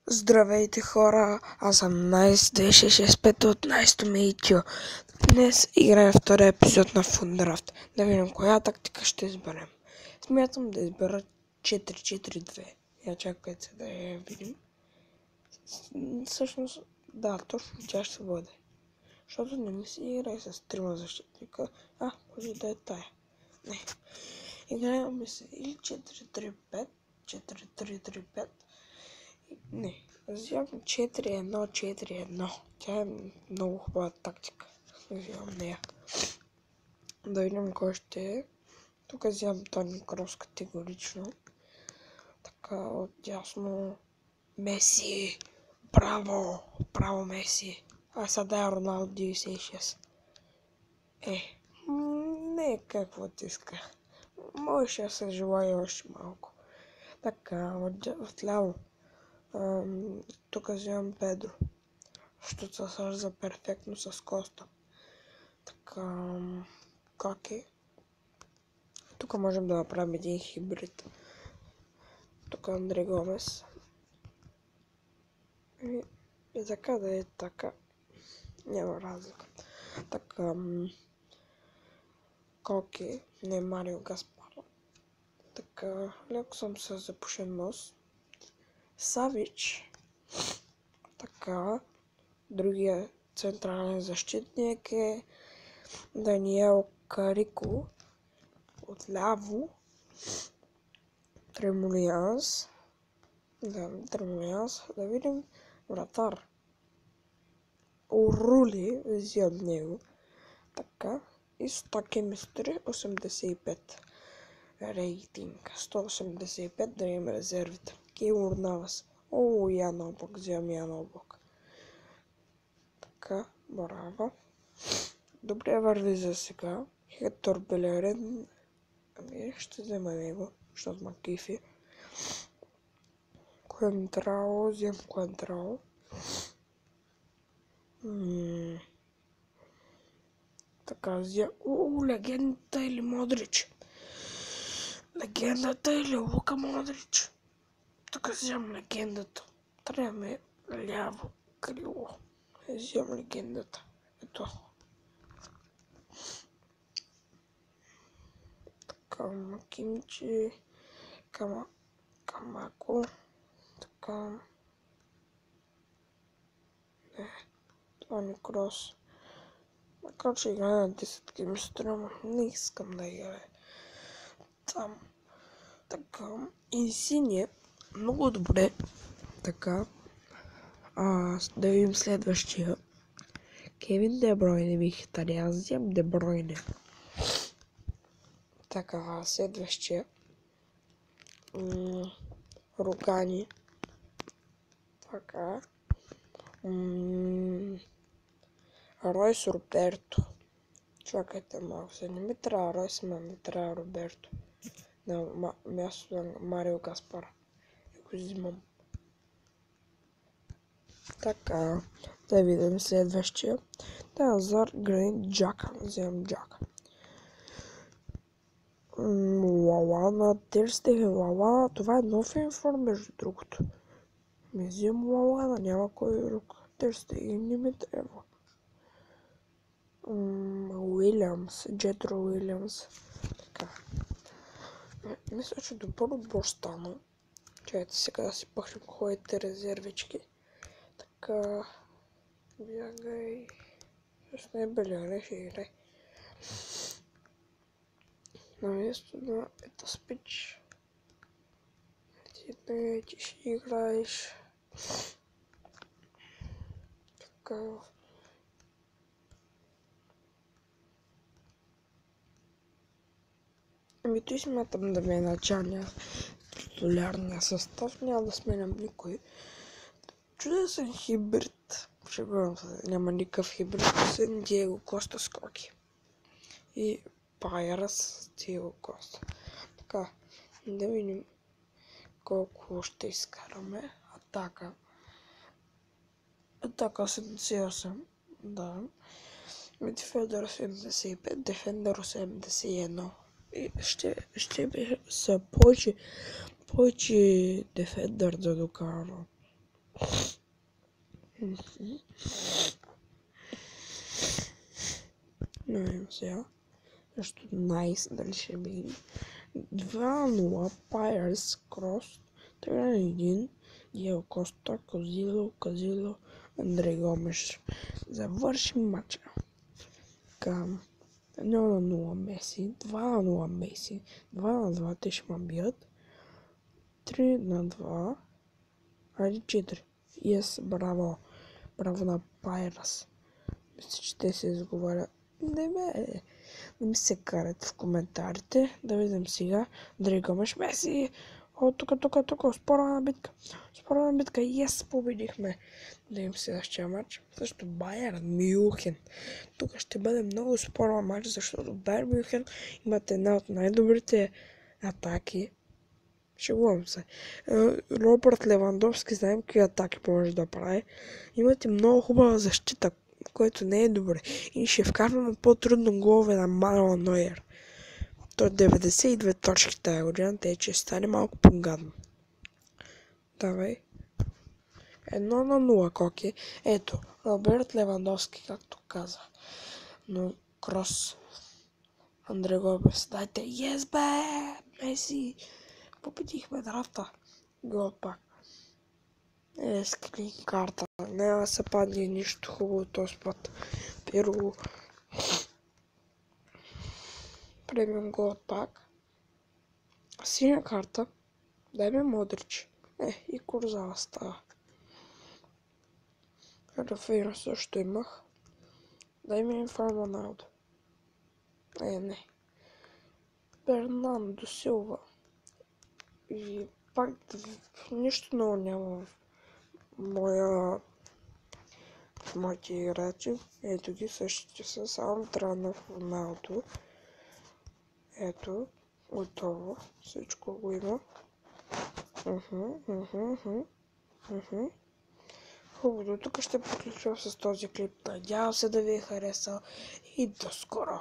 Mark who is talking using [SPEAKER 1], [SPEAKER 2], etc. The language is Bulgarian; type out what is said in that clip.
[SPEAKER 1] Здравейте хора, аз съм Nice2665 от Nice to Meet You. Днес играем втория епизод на Fundraft. Да видим коя тактика ще изберем. Смятам да избера 4-4-2. Я чакайте се да я видим. Всъщност, да, точно тя ще бъде. Защото не ми си играе с трима защитника. Може да е тая. Не. Играем се или 4-3-5, 4-3-3-5. Не, взимам 4-1-4-1. Тя е много хубава тактика. Взимам нея. Да видим кой ще е. Тук взимам Тони Крос категорично. Така, отдясно Меси. Браво! Браво, Меси! Сега е Роналдо 96. Не какво ти иска. Можеше да се желая още малко. Така, отляво. Тук взимам Педро, защото се свърза перфектно с Коста. Така, как е? Тук можем да направим един хибрид. Тук Андре Гомес. И така да е така. Няма разлика. Така, Коки, не Марио Гаспаро. Така, леко съм с запушен нос. Савич. Така, другия централен защитник е Даниел Карико. Отляво Тремолианс. Да видим вратар. Орули, взимам него. Така. И Стакемистри 85. Рейтинг 185, да имам резервите. Кейлор Навас. Ян Облак, взимам Ян Облак. Така, браво. Добре върви за сега. Хектор Белерин. Ще взема него, защото ма кефи. Куентрао, взем Куентрао. Така, взем... легендата или Модрич? Легендата или Лука Модрич? Тук взем легендата. Трябва ме ляво крило. Взем легендата. Ето. Макимчи. Камако. Така. Тони Крос. Макар че играе на 10 километра, не искам да играе там. Така. Инсиния. Много добре. Така. Да видим следващия. Кевин Де Бройне бих тали. Аз взем Де Бройне. Така, следващия. Рогани. Така. Ройс Роберто. Чакайте малко се. Не ми трябва Ройс, ми трябва Роберто. На мястото на Марио Гаспар. И го взимам. Така. Да видим следващия. Азар Гранит Джака. Вземам Джака. Лалана, Терстеген, Лалана. Това е нов информ, между другото. Ми взимам Лалана, няма кой друг. Терстеген не ми трябва. Уилямс, Джетро Уилямс. Така. Мисля, че добър отбор стана. Чайте сега да си пъхнем хубавите резервички. Така. Бягай. Също не е беляне, ще играй. На место на ето спич. Ти ще играеш. Така. Той смятам да ми е началния титулярния състав. Няма да сменям никой. Чудесен хибрид. Шегувам се, няма никакъв хибрид. Освен Диего Коста с Коки. И Пайера с Диего Коста. Така, да видим колко ще изкараме. Атака 78. Да. Мидфилдър 75, Дефендър 81. И ще са повече Дефендър да докарам. Не знам сега. Нещо найс, дали ще видим. 2-0, Пайерс, Крос, 3-1, Диего Коста, Казило, Андрей Гомеш. Завършим матча. Към 1-0 Меси, 2-0 Меси, 2-2 те ще ме бият, 3-2, айде 4. Yes, браво. Браво на Пайрас. Мисля, че те се изговарят. Не ми се карат в коментарите. Да видим сега. Андрей Гомеш, Меси. О, тук. Спорна битка. Yes, победихме. Да видим следващия матч. Също Байерн Мюнхен. Тук ще бъде много спорен матч, защото Байерн Мюнхен имат една от най-добрите атаки. Шегувам се. Робърт Левандовски, знаем какви атаки може да прави. Имате много хубава защита, което не е добре. И ще вкарваме по-трудно голове на Мануел Нойер. Той 92 точки тая година, тъй че стане малко по-гадно. Давай. 1-0, Коки. Ето, Роберт Левандовски, както каза. Но Крос. Андрей Гомеш, дайте. Yes, бе! Меси! Победихме драфта. Гол пак. Скрин карта. Няма да се падне нищо хубаво този път. Първо. Премиум гол пак. Синя карта. Дай ме Модрич. И Курзава става. Рафейна също имах. Дай ми Инфа Роналдо. Не. Бернандо Силва. И пак нищо много няма в моите играчи. Ето ги същите са, само Транов, Роналдо. Ето, готово. Всичко го има. Хубаво, тук ще приключвам с този клип. Надявам се да ви е харесал и до скоро!